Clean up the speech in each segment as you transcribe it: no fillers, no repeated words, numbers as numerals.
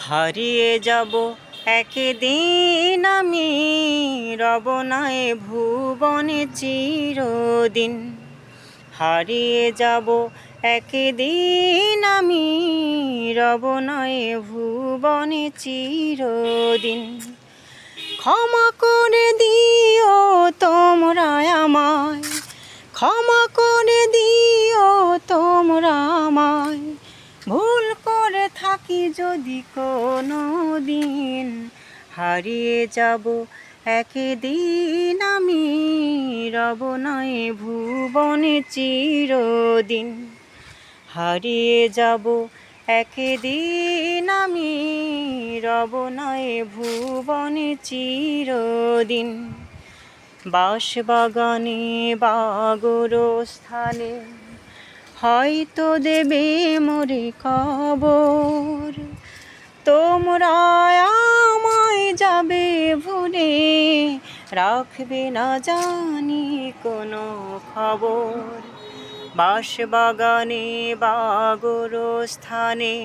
হারিয়ে যাব একদিন আমি, রব না এ ভুবনে চিরদিন। হারিয়ে যাব একদিন আমি, রব না এ ভুবনে চিরদিন। ক্ষমা করে দিও তোমরা আমায়, ক্ষমা করে দিও তোমরা আমায়, ভুল করে থাকি যদি কোনো দিন। হারিয়ে যাব একদিন আমি, রব না এ ভুবনে চিরদিন। হারিয়ে যাব একদিন আমি, রব না এ ভুবনে চিরদিন। বাঁশবাগানে বা গোরস্থানে হয়তো দেবে মোরে কবর, তোমরা আমায় যাবে ভুলে, রাখবে না জানি কোনো খবর। বাঁশবাগানে বা গোরস্থানে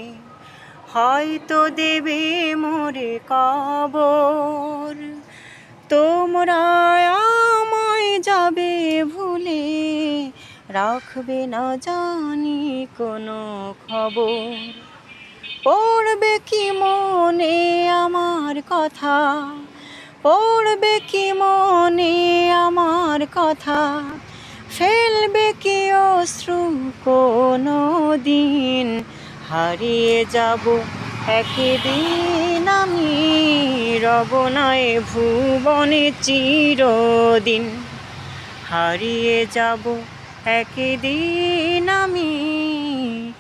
হয়তো দেবে মোরে কবর, তোমরা আমায় যাবে ভুলে, রাখবে না জানি কোনো খবর। পড়বে কি মনে আমার কথা, পড়বে কি মনে আমার কথা, ফেলবে কি অশ্রু কোনো দিন। হারিয়ে যাব একদিন আমি, রব না এ ভুবনে চিরদিন। হারিয়ে যাব একদিন আমি,